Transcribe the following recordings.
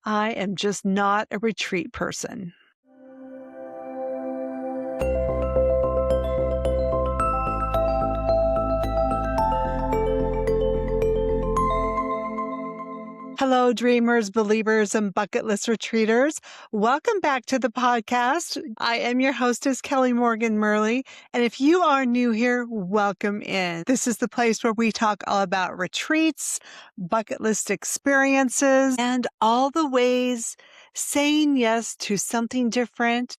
I am just not a retreat person. Hello, dreamers, believers, and bucket list retreaters. Welcome back to the podcast. I am your hostess, Kelly Morgan Murley. And if you are new here, welcome in. This is the place where we talk all about retreats, bucket list experiences, and all the ways saying yes to something different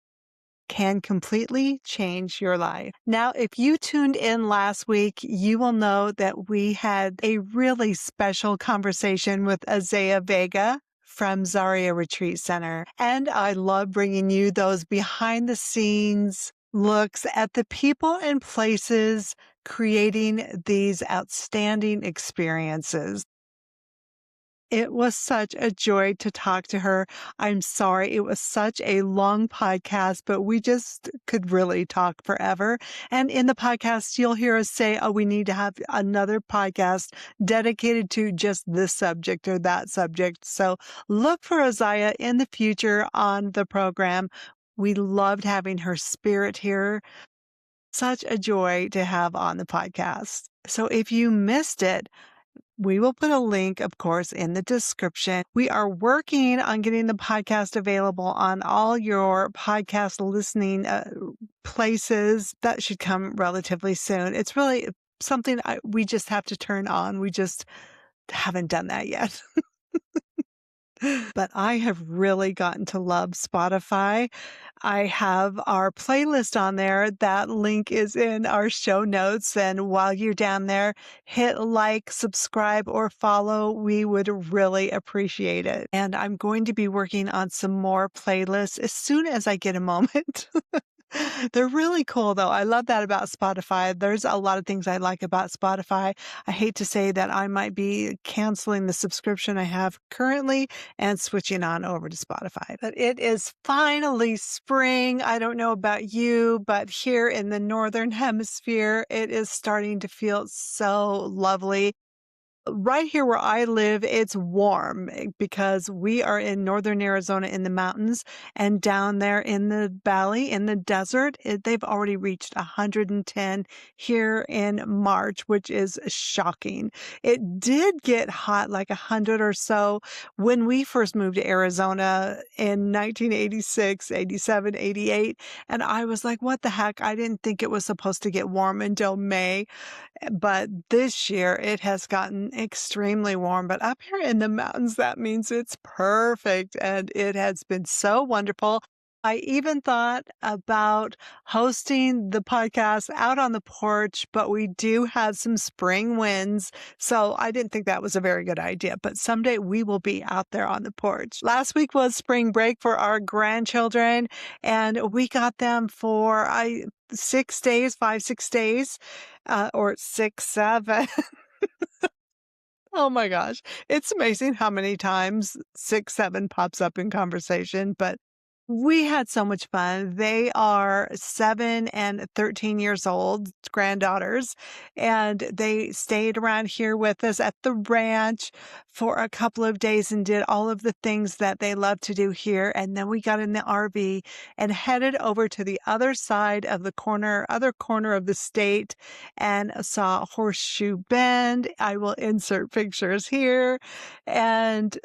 can completely change your life. Now, if you tuned in last week, you will know that we had a really special conversation with Azea Vega from Zaria Retreat Center. And I love bringing you those behind the scenes looks at the people and places creating these outstanding experiences. It was such a joy to talk to her. I'm sorry it was such a long podcast, but we just could really talk forever. And in the podcast, you'll hear us say, oh, we need to have another podcast dedicated to just this subject or that subject. So look for Azaya in the future on the program. We loved having her spirit here. Such a joy to have on the podcast. So if you missed it, we will put a link, of course, in the description. We are working on getting the podcast available on all your podcast listening places. That should come relatively soon. It's really something we just have to turn on. We just haven't done that yet. But I have really gotten to love Spotify. I have our playlist on there. That link is in our show notes. And while you're down there, hit like, subscribe, or follow. We would really appreciate it. And I'm going to be working on some more playlists as soon as I get a moment. They're really cool, though. I love that about Spotify. There's a lot of things I like about Spotify. I hate to say that I might be canceling the subscription I have currently and switching on over to Spotify. But it is finally spring. I don't know about you, but here in the Northern Hemisphere, it is starting to feel so lovely. Right here where I live, it's warm because we are in northern Arizona in the mountains, and down there in the valley, in the desert, they've already reached 110 here in March, which is shocking. It did get hot, like 100 or so when we first moved to Arizona in 1986, 87, 88. And I was like, what the heck? I didn't think it was supposed to get warm until May. But this year it has gotten extremely warm. But up here in the mountains, that means it's perfect. And it has been so wonderful. I even thought about hosting the podcast out on the porch, but we do have some spring winds. So I didn't think that was a very good idea. But someday we will be out there on the porch. Last week was spring break for our grandchildren, and we got them for 6 days, 5, 6 days, or 6, 7. Oh my gosh. It's amazing how many times 6, 7 pops up in conversation, but we had so much fun. They are 7 and 13 years old, granddaughters, and they stayed around here with us at the ranch for a couple of days and did all of the things that they love to do here. And then we got in the RV and headed over to the other side of the other corner of the state, and saw Horseshoe Bend. I will insert pictures here. And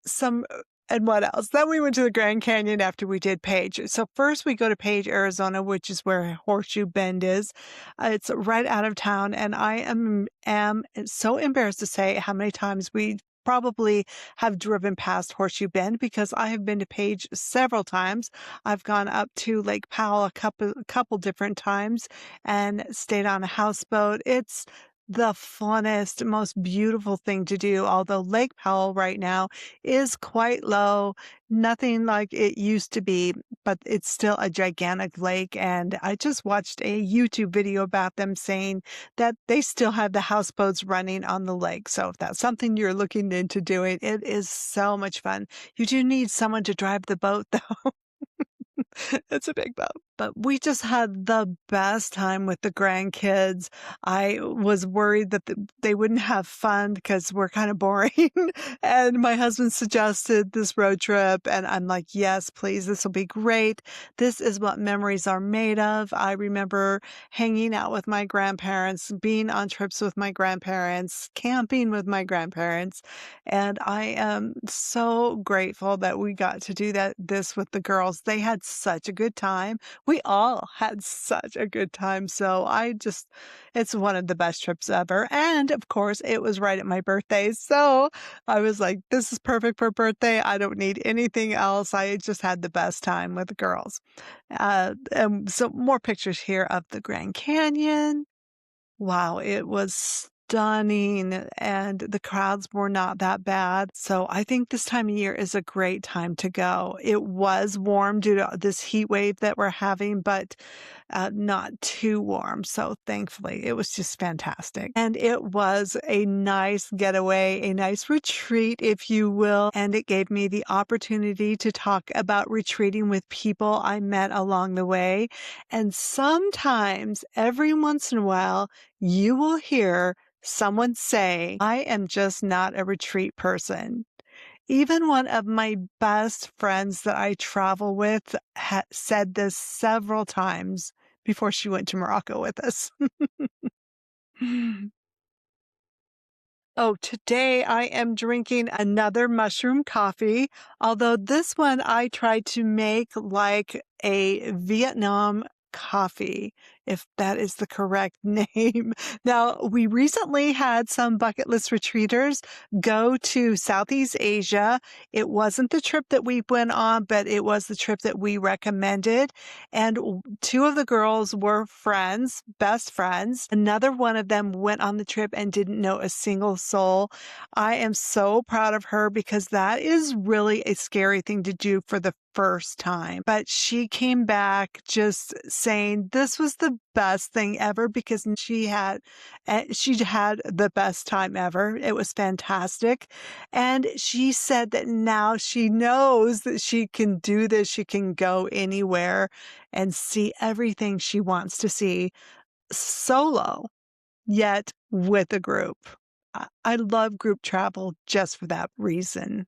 some and what else? Then we went to the Grand Canyon after we did Page. So first we go to Page, Arizona, which is where Horseshoe Bend is. It's right out of town, and I am so embarrassed to say how many times we probably have driven past Horseshoe Bend, because I have been to Page several times. I've gone up to Lake Powell a couple different times and stayed on a houseboat. It's the funnest, most beautiful thing to do. Although Lake Powell right now is quite low, nothing like it used to be, but it's still a gigantic lake. And I just watched a YouTube video about them saying that they still have the houseboats running on the lake. So if that's something you're looking into doing, it is so much fun. You do need someone to drive the boat, though. It's a big boat. but we just had the best time with the grandkids. I was worried that they wouldn't have fun because we're kind of boring. And my husband suggested this road trip, and I'm like, yes, please, this will be great. This is what memories are made of. I remember hanging out with my grandparents, being on trips with my grandparents, camping with my grandparents. And I am so grateful that we got to do this with the girls. They had such a good time. We all had such a good time. So it's one of the best trips ever. And of course, it was right at my birthday. So I was like, this is perfect for birthday. I don't need anything else. I just had the best time with the girls. So more pictures here of the Grand Canyon. Wow, it was stunning, and the crowds were not that bad. So I think this time of year is a great time to go. It was warm due to this heat wave that we're having, but not too warm. So thankfully, it was just fantastic. And it was a nice getaway, a nice retreat, if you will. And it gave me the opportunity to talk about retreating with people I met along the way. And sometimes, every once in a while, you will hear someone say, I am just not a retreat person. Even one of my best friends that I travel with said this several times before she went to Morocco with us. Oh, today I am drinking another mushroom coffee, although this one I tried to make like a Vietnam coffee, if that is the correct name. Now, we recently had some bucket list retreaters go to Southeast Asia. It wasn't the trip that we went on, but it was the trip that we recommended. And two of the girls were friends, best friends. Another one of them went on the trip and didn't know a single soul. I am so proud of her because that is really a scary thing to do for the first time. But she came back just saying this was the best thing ever because she had the best time ever. It was fantastic. And she said that now she knows that she can do this. She can go anywhere and see everything she wants to see solo, yet with a group. I love group travel just for that reason.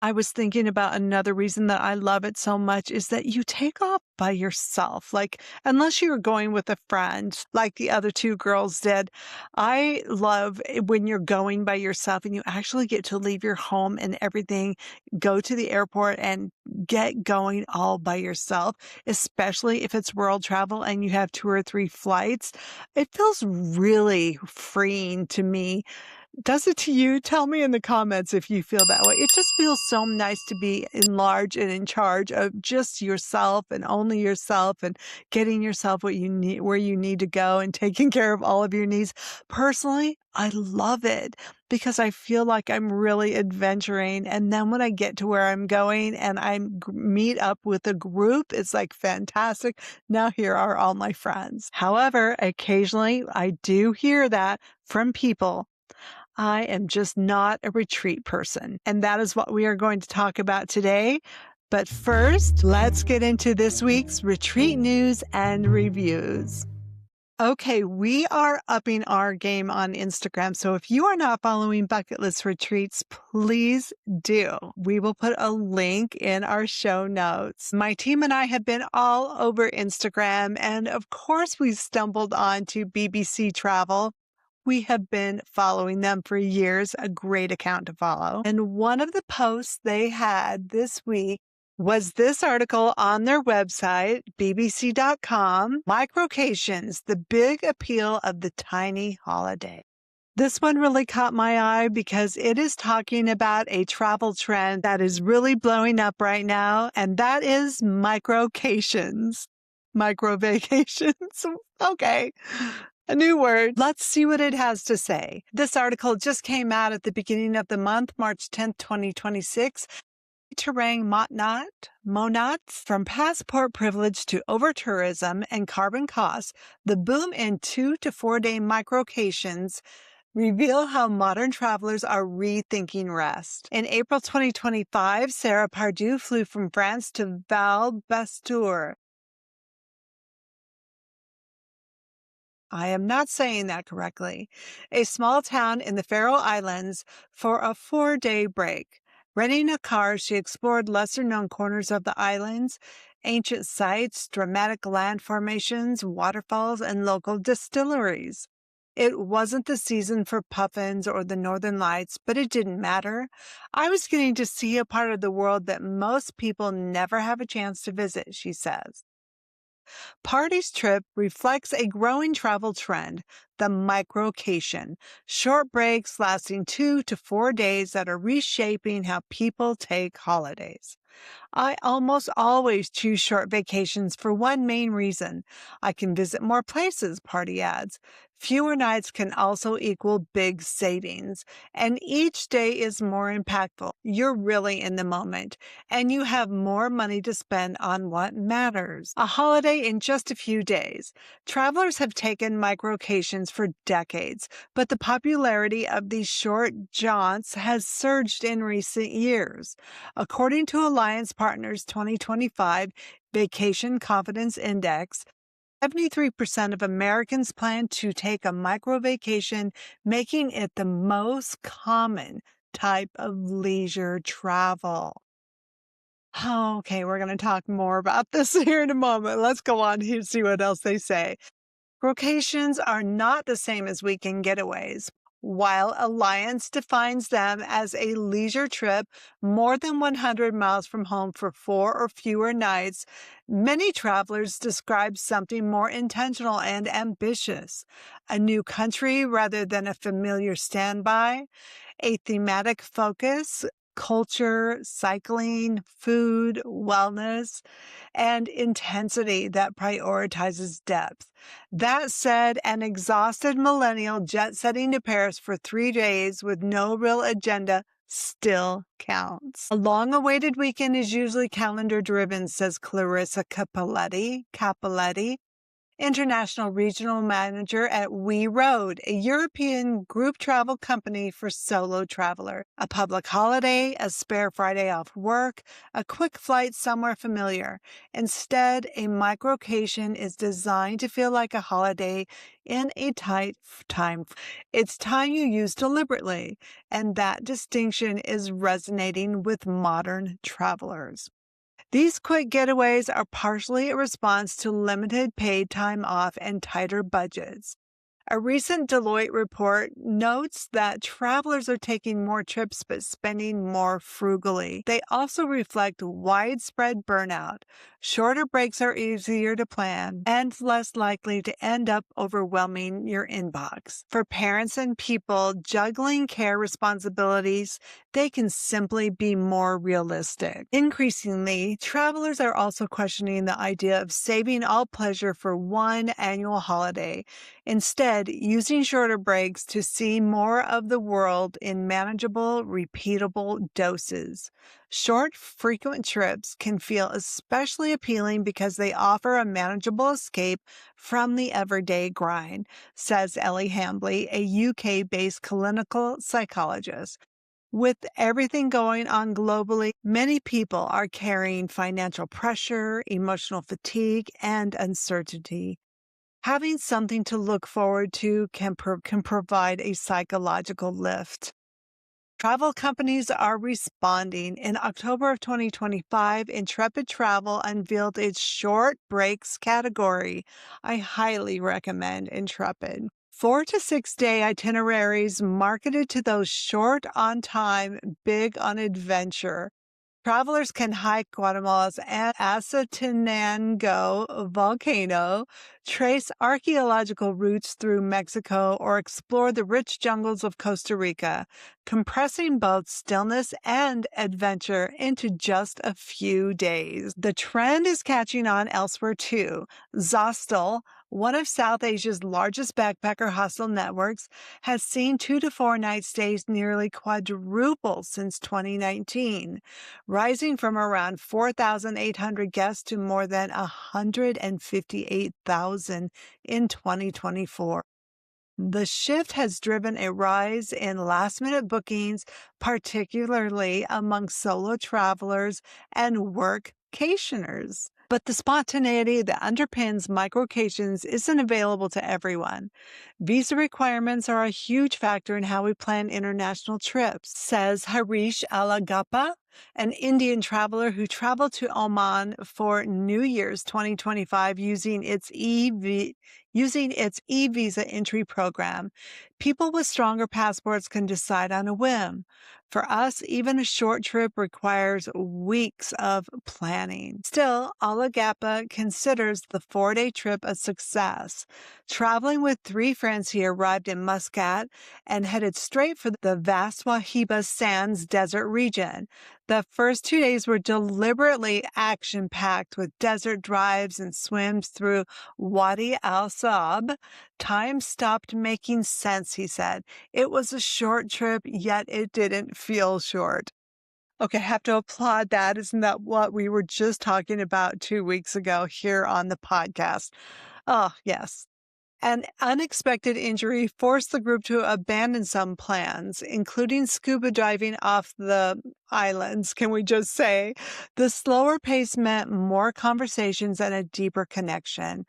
I was thinking about another reason that I love it so much is that you take off by yourself. Like, unless you're going with a friend, like the other two girls did. I love when you're going by yourself and you actually get to leave your home and everything, go to the airport and get going all by yourself, especially if it's world travel and you have 2 or 3 flights. It feels really freeing to me. Does it to you? Tell me in the comments if you feel that way. It just feels so nice to be in large and in charge of just yourself and only yourself and getting yourself what you need, where you need to go and taking care of all of your needs. Personally, I love it because I feel like I'm really adventuring. And then when I get to where I'm going and meet up with a group, it's like fantastic. Now here are all my friends. However, occasionally I do hear that from people. I am just not a retreat person. And that is what we are going to talk about today. But first, let's get into this week's retreat news and reviews. Okay, we are upping our game on Instagram. So if you are not following Bucket List Retreats, please do. We will put a link in our show notes. My team and I have been all over Instagram. And of course, we stumbled onto BBC Travel. We have been following them for years, a great account to follow. And one of the posts they had this week was this article on their website, bbc.com, Micro-Cations, the big appeal of the tiny holiday. This one really caught my eye because it is talking about a travel trend that is really blowing up right now, and that is micro-cations. Micro-vacations. Okay. A new word. Let's see what it has to say. This article just came out at the beginning of the month, March 10th, 2026. Terang Monat, from passport privilege to over-tourism and carbon costs, the boom in 2 to 4 day micro-cations Reveal how modern travelers are rethinking rest. In April 2025, Sarah Pardue flew from France to Val Bastour. I am not saying that correctly. A small town in the Faroe Islands for a 4-day break. Renting a car, she explored lesser known corners of the islands, ancient sites, dramatic land formations, waterfalls, and local distilleries. It wasn't the season for puffins or the northern lights, but it didn't matter. I was getting to see a part of the world that most people never have a chance to visit, she says. Party's trip reflects a growing travel trend, the Micro-Cation, short breaks lasting 2 to 4 days that are reshaping how people take holidays. I almost always choose short vacations for one main reason. I can visit more places, Party adds. Fewer nights can also equal big savings, and each day is more impactful. You're really in the moment, and you have more money to spend on what matters. A holiday in just a few days. Travelers have taken microcations for decades, but the popularity of these short jaunts has surged in recent years. According to Alliance Partners 2025 Vacation Confidence Index, 73% of Americans plan to take a micro vacation, making it the most common type of leisure travel. Okay, we're going to talk more about this here in a moment. Let's go on here and see what else they say. Vacations are not the same as weekend getaways. While Alliance defines them as a leisure trip more than 100 miles from home for 4 or fewer nights, many travelers describe something more intentional and ambitious. A new country rather than a familiar standby, a thematic focus, culture, cycling, food, wellness, and intensity that prioritizes depth. That said, an exhausted millennial jet setting to Paris for 3 days with no real agenda still counts. A long awaited weekend is usually calendar driven, says Clarissa Capoletti, International Regional Manager at We Road, a European group travel company for solo traveler. A public holiday, a spare Friday off work, a quick flight somewhere familiar. Instead, a microcation is designed to feel like a holiday in a tight time. It's time you use deliberately, and that distinction is resonating with modern travelers. These quick getaways are partially a response to limited paid time off and tighter budgets. A recent Deloitte report notes that travelers are taking more trips but spending more frugally. They also reflect widespread burnout. Shorter breaks are easier to plan and less likely to end up overwhelming your inbox. For parents and people juggling care responsibilities, they can simply be more realistic. Increasingly, travelers are also questioning the idea of saving all pleasure for one annual holiday. Instead, using shorter breaks to see more of the world in manageable, repeatable doses. Short, frequent trips can feel especially appealing because they offer a manageable escape from the everyday grind, says Ellie Hambley, a UK-based clinical psychologist. With everything going on globally, many people are carrying financial pressure, emotional fatigue, and uncertainty. Having something to look forward to can provide a psychological lift. Travel companies are responding. In October of 2025, Intrepid Travel unveiled its short breaks category. I highly recommend Intrepid. 4 to 6 day itineraries marketed to those short on time, big on adventure. Travelers can hike Guatemala's Asatenango volcano, trace archaeological routes through Mexico, or explore the rich jungles of Costa Rica, compressing both stillness and adventure into just a few days. The trend is catching on elsewhere too. Zostel, one of South Asia's largest backpacker hostel networks, has seen 2 to 4 night stays nearly quadruple since 2019, rising from around 4,800 guests to more than 158,000 in 2024. The shift has driven a rise in last minute bookings, particularly among solo travelers and workcationers. But the spontaneity that underpins microcations isn't available to everyone. Visa requirements are a huge factor in how we plan international trips, says Harish Alagappa, an Indian traveler who traveled to Oman for New Year's 2025 using its e-visa entry program. People with stronger passports can decide on a whim. For us, even a short trip requires weeks of planning. Still, Alagappa considers the 4-day trip a success. Traveling with 3 friends, he arrived in Muscat and headed straight for the vast Wahiba Sands desert region. The first 2 days were deliberately action-packed with desert drives and swims through Wadi al-Saab. Time stopped making sense, he said. It was a short trip, yet it didn't feel short. Okay, I have to applaud that. Isn't that what we were just talking about 2 weeks ago here on the podcast? Oh, yes. An unexpected injury forced the group to abandon some plans, including scuba diving off the islands. Can we just say? The slower pace meant more conversations and a deeper connection.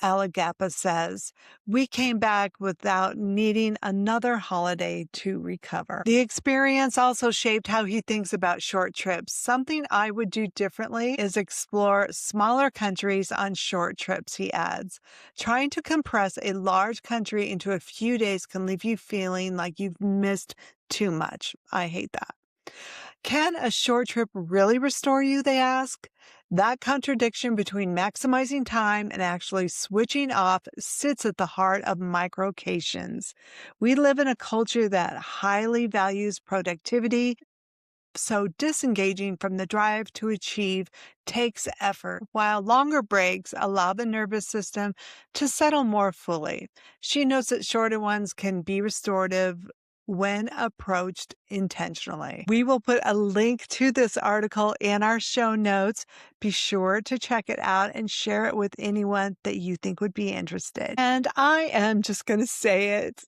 Alagappa says, we came back without needing another holiday to recover. The experience also shaped how he thinks about short trips. Something I would do differently is explore smaller countries on short trips, he adds. Trying to compress a large country into a few days can leave you feeling like you've missed too much. I hate that. Can a short trip really restore you, they ask? That contradiction between maximizing time and actually switching off sits at the heart of microcations. We live in a culture that highly values productivity, so disengaging from the drive to achieve takes effort, while longer breaks allow the nervous system to settle more fully. She notes that shorter ones can be restorative when approached intentionally. We will put a link to this article in our show notes. Be sure to check it out and share it with anyone that you think would be interested. And I am just going to say it.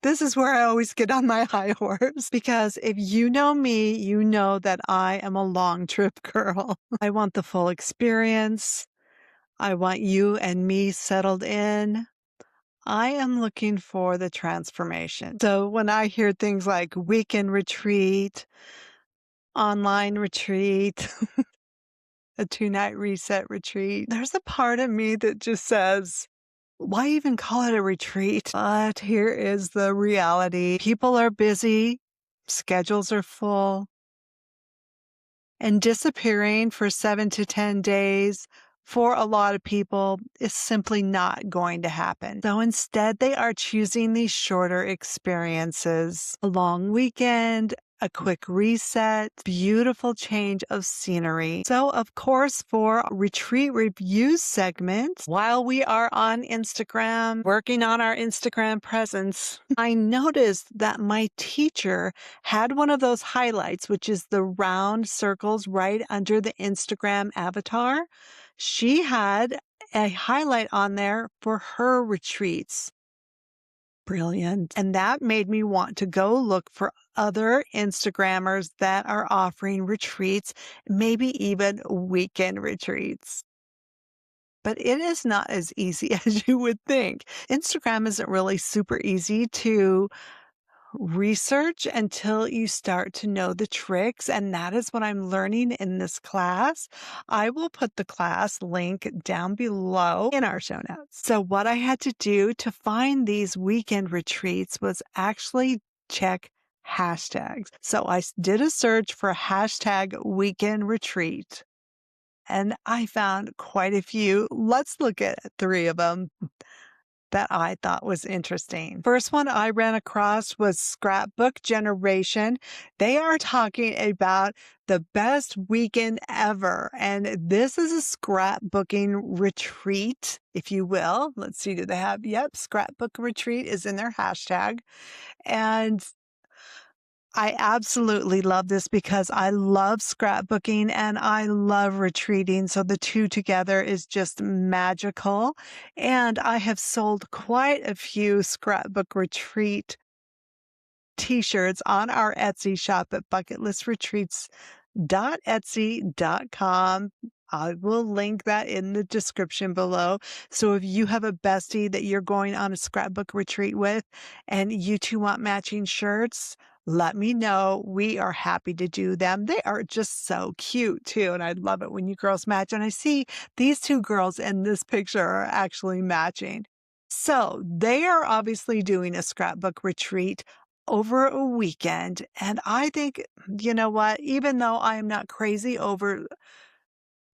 This is where I always get on my high horse because if you know me, you know that I am a long trip girl. I want the full experience. I want you and me settled in. I am looking for the transformation. So when I hear things like weekend retreat, online retreat, a 2-night reset retreat, there's a part of me that just says, why even call it a retreat? But here is the reality. People are busy, schedules are full, and disappearing for 7 to 10 days for a lot of people is simply not going to happen. So instead, they are choosing these shorter experiences, a long weekend, a quick reset, beautiful change of scenery. So, of course, for retreat reviews segment, while we are on Instagram, working on our Instagram presence, I noticed that my teacher had one of those highlights, which is the round circles right under the Instagram avatar. She had a highlight on there for her retreats. Brilliant. And that made me want to go look for other Instagrammers that are offering retreats, maybe even weekend retreats. But it is not as easy as you would think. Instagram isn't really super easy to research until you start to know the tricks, and that is what I'm learning in this class. I will put the class link down below in our show notes. So what I had to do to find these weekend retreats was actually check hashtags. So I did a search for hashtag weekend retreat, and I found quite a few. Let's look at 3 of them that I thought was interesting. First one I ran across was Scrapbook Generation. They are talking about the best weekend ever. And this is a scrapbooking retreat, if you will. Let's see, do they have? Yep, scrapbook retreat is in their hashtag. And I absolutely love this because I love scrapbooking and I love retreating. So the two together is just magical. And I have sold quite a few scrapbook retreat t-shirts on our Etsy shop at bucketlistretreats.etsy.com. I will link that in the description below. So if you have a bestie that you're going on a scrapbook retreat with and you two want matching shirts, let me know. We are happy to do them. They are just so cute too. And I love it when you girls match. And I see these two girls in this picture are actually matching. So they are obviously doing a scrapbook retreat over a weekend. And I think, you know what, even though I am not crazy over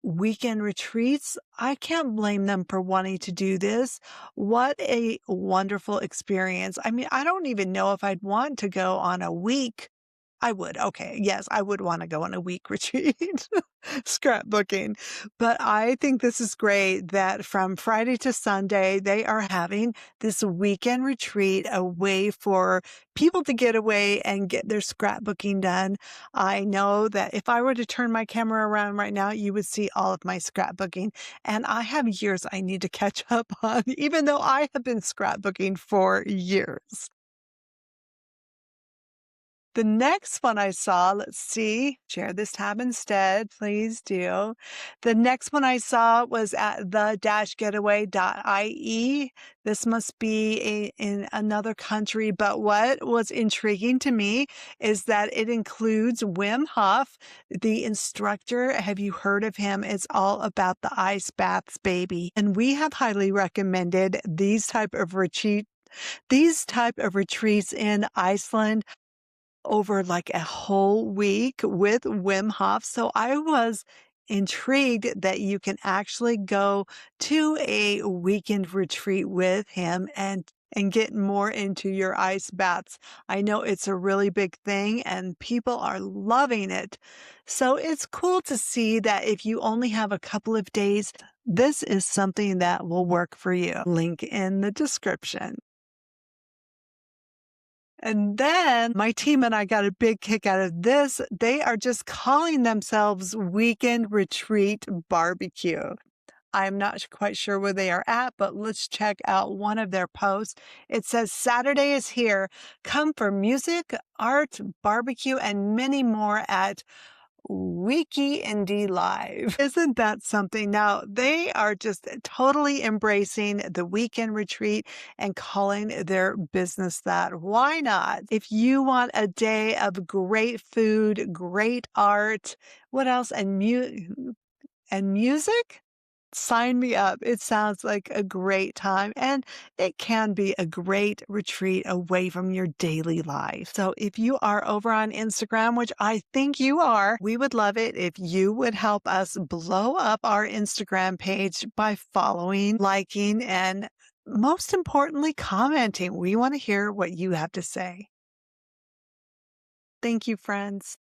weekend retreats, I can't blame them for wanting to do this. What a wonderful experience. I mean, I don't even know if I'd want to go on a week. I would. Okay. Yes, I would want to go on a week retreat, scrapbooking. But I think this is great that from Friday to Sunday, they are having this weekend retreat, a way for people to get away and get their scrapbooking done. I know that if I were to turn my camera around right now, you would see all of my scrapbooking. And I have years I need to catch up on, even though I have been scrapbooking for years. The next one I saw, let's see, share this tab instead, please do. The next one I saw was at the-getaway.ie. This must be in another country, but what was intriguing to me is that it includes Wim Hof, the instructor. Have you heard of him? It's all about the ice baths, baby. And we have highly recommended these type of retreats in Iceland over like a whole week with Wim Hof. So I was intrigued that you can actually go to a weekend retreat with him and get more into your ice baths. I know it's a really big thing and people are loving it. So it's cool to see that if you only have a couple of days, this is something that will work for you. Link in the description. And then my team and I got a big kick out of this. They are just calling themselves Weekend Retreat Barbecue. I'm not quite sure where they are at, but let's check out one of their posts. It says, Saturday is here. Come for music, art, barbecue, and many more at Wiki Indie Live. Isn't that something? Now, they are just totally embracing the weekend retreat and calling their business that. Why not? If you want a day of great food, great art, what else? And music? Sign me up. It sounds like a great time and it can be a great retreat away from your daily life. So if you are over on Instagram, which I think you are, we would love it if you would help us blow up our Instagram page by following, liking, and most importantly, commenting. We want to hear what you have to say. Thank you, friends.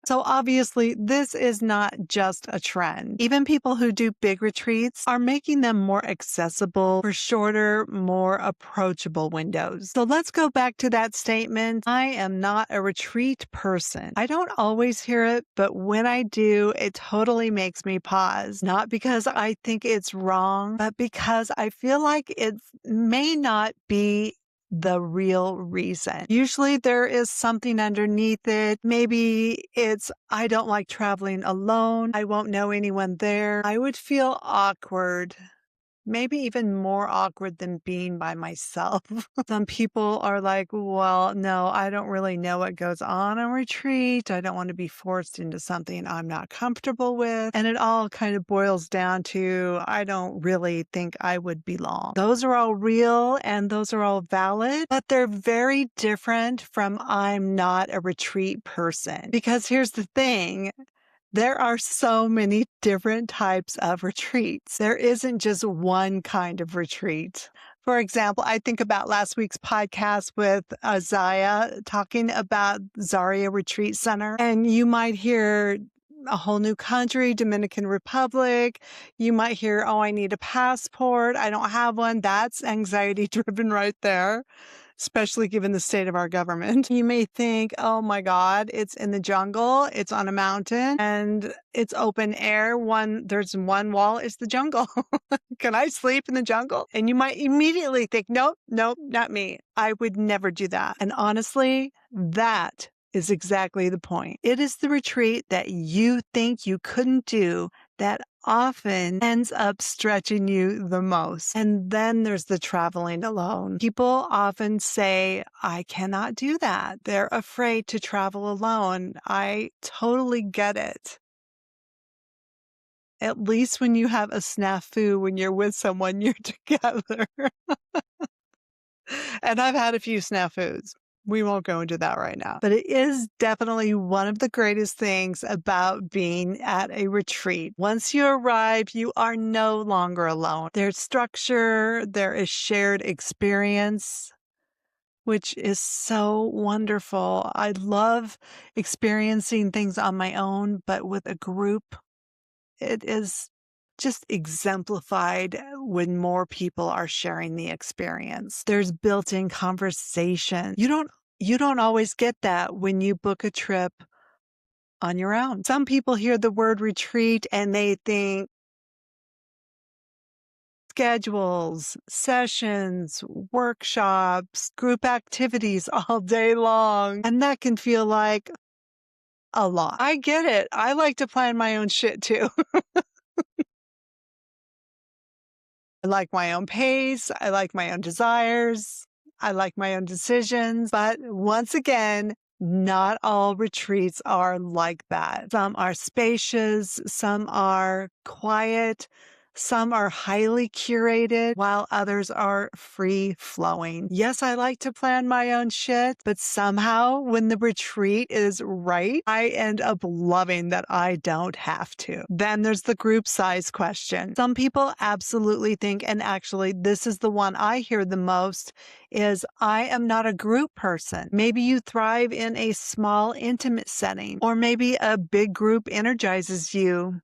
So obviously, this is not just a trend. Even people who do big retreats are making them more accessible for shorter, more approachable windows. So let's go back to that statement. I am not a retreat person. I don't always hear it, but when I do, it totally makes me pause. Not because I think it's wrong, but because I feel like it may not be the real reason. Usually there is something underneath it. Maybe it's, I don't like traveling alone. I won't know anyone there. I would feel awkward. Maybe even more awkward than being by myself. Some people are like, well, no, I don't really know what goes on retreat. I don't want to be forced into something I'm not comfortable with. And it all kind of boils down to, I don't really think I would belong. Those are all real and those are all valid, but they're very different from I'm not a retreat person. Because here's the thing. There are so many different types of retreats. There isn't just one kind of retreat. For example, I think about last week's podcast with Zaya talking about Zaria Retreat Center, and you might hear a whole new country, Dominican Republic. You might hear, oh, I need a passport. I don't have one. That's anxiety driven right there. especially given the state of our government. You may think, oh my God, it's in the jungle, it's on a mountain, and it's open air. There's one wall, it's the jungle. Can I sleep in the jungle? And you might immediately think, nope, nope, not me. I would never do that. And honestly, that is exactly the point. It is the retreat that you think you couldn't do that often ends up stretching you the most. And then there's the traveling alone. People often say, I cannot do that. They're afraid to travel alone. I totally get it. At least when you have a snafu when you're with someone, you're together. And I've had a few snafus. We won't go into that right now. But it is definitely one of the greatest things about being at a retreat. Once you arrive, you are no longer alone. There's structure, there is shared experience, which is so wonderful. I love experiencing things on my own, but with a group, it is just exemplified when more people are sharing the experience. There's built-in conversation. You don't always get that when you book a trip on your own. Some people hear the word retreat and they think schedules, sessions, workshops, group activities all day long. And that can feel like a lot. I get it. I like to plan my own shit too. I like my own pace. I like my own desires. I like my own decisions. But once again, not all retreats are like that. Some are spacious, some are quiet, some are highly curated, while others are free flowing. Yes, I like to plan my own shit, but somehow when the retreat is right, I end up loving that I don't have to. Then there's the group size question. Some people absolutely think, and actually this is the one I hear the most, is I am not a group person. Maybe you thrive in a small, intimate setting, or maybe a big group energizes you.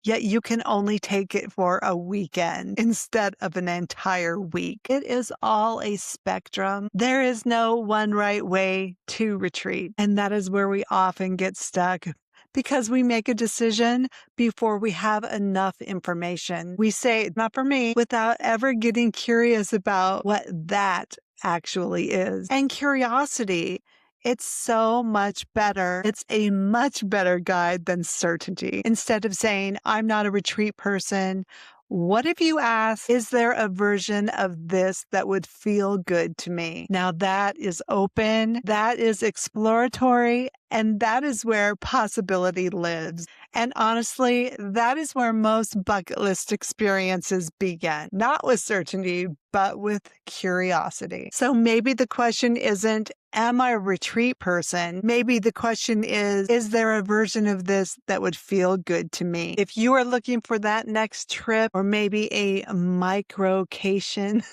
Yet you can only take it for a weekend instead of an entire week. It is all a spectrum. There is no one right way to retreat. And that is where we often get stuck because we make a decision before we have enough information. We say, not for me, without ever getting curious about what that actually is. And curiosity, it's so much better. It's a much better guide than certainty. Instead of saying, I'm not a retreat person, what if you ask, is there a version of this that would feel good to me? Now that is open, that is exploratory, and that is where possibility lives. And honestly, that is where most bucket list experiences begin. Not with certainty, but with curiosity. So maybe the question isn't, am I a retreat person? Maybe the question is there a version of this that would feel good to me? If you are looking for that next trip or maybe a Micro-Cation,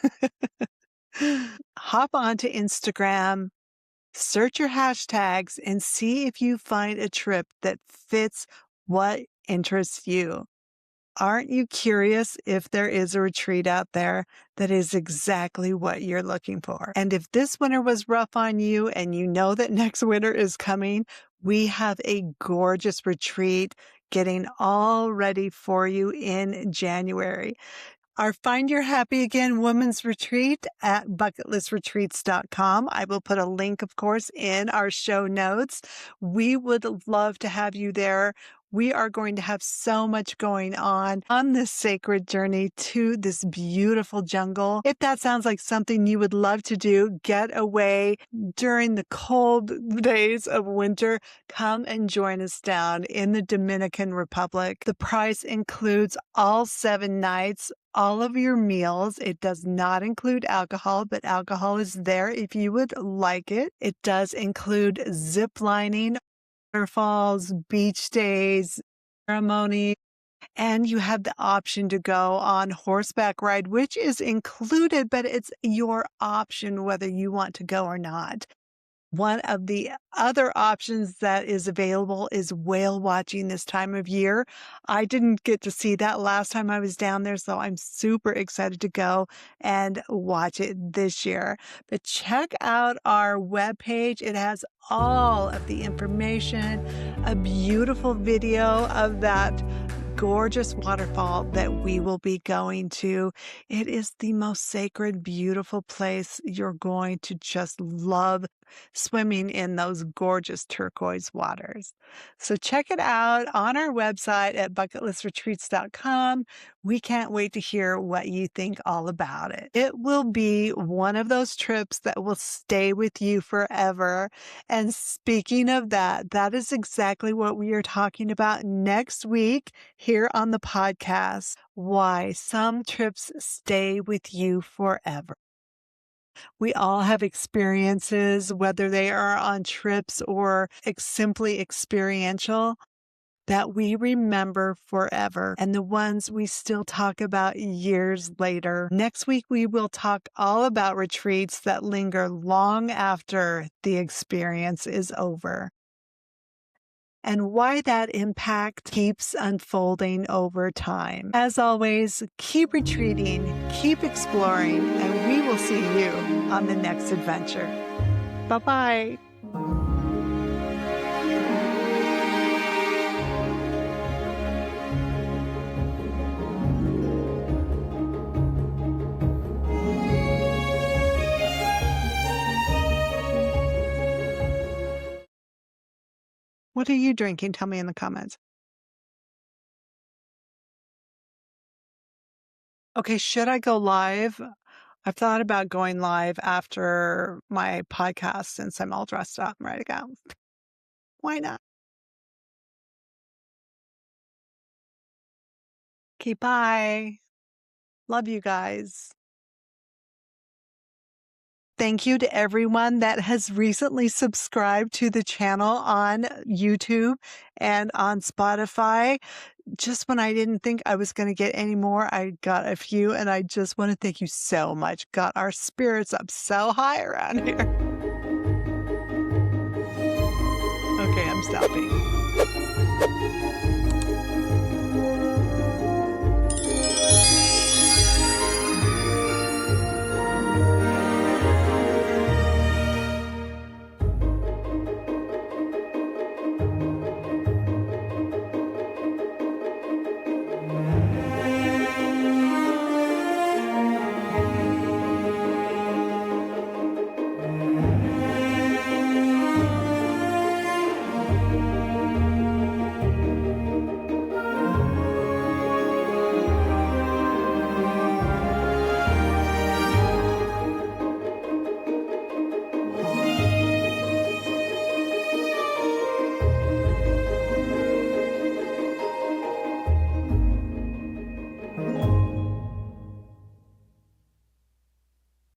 hop onto Instagram, search your hashtags, and see if you find a trip that fits what interests you. Aren't you curious if there is a retreat out there that is exactly what you're looking for? And if this winter was rough on you and you know that next winter is coming, we have a gorgeous retreat getting all ready for you in January. Our Find Your Happy Again Women's Retreat at bucketlistretreats.com. I will put a link, of course, in our show notes. We would love to have you there. We are going to have so much going on this sacred journey to this beautiful jungle. If that sounds like something you would love to do, get away during the cold days of winter, come and join us down in the Dominican Republic. The price includes all 7 nights, all of your meals. It does not include alcohol, but alcohol is there if you would like it. It does include zip lining, waterfalls, beach days, ceremony, and you have the option to go on horseback ride, which is included, but it's your option whether you want to go or not. One of the other options that is available is whale watching this time of year. I didn't get to see that last time I was down there, so I'm super excited to go and watch it this year. But check out our webpage. It has all of the information, a beautiful video of that gorgeous waterfall that we will be going to. It is the most sacred, beautiful place. You're going to just love swimming in those gorgeous turquoise waters. So check it out on our website at bucketlistretreats.com. We can't wait to hear what you think all about it. It will be one of those trips that will stay with you forever. And speaking of that, that is exactly what we are talking about next week here on the podcast. Why some trips stay with you forever. We all have experiences, whether they are on trips or simply experiential, that we remember forever and the ones we still talk about years later. Next week, we will talk all about retreats that linger long after the experience is over and why that impact keeps unfolding over time. As always, keep retreating, keep exploring, and we will see you on the next adventure. Bye-bye. What are you drinking? Tell me in the comments. Okay, should I go live? I've thought about going live after my podcast since I'm all dressed up and ready to go. Why not? Okay, bye. Love you guys. Thank you to everyone that has recently subscribed to the channel on YouTube and on Spotify. Just when I didn't think I was going to get any more, I got a few, and I just want to thank you so much. Got our spirits up so high around here. Okay, I'm stopping.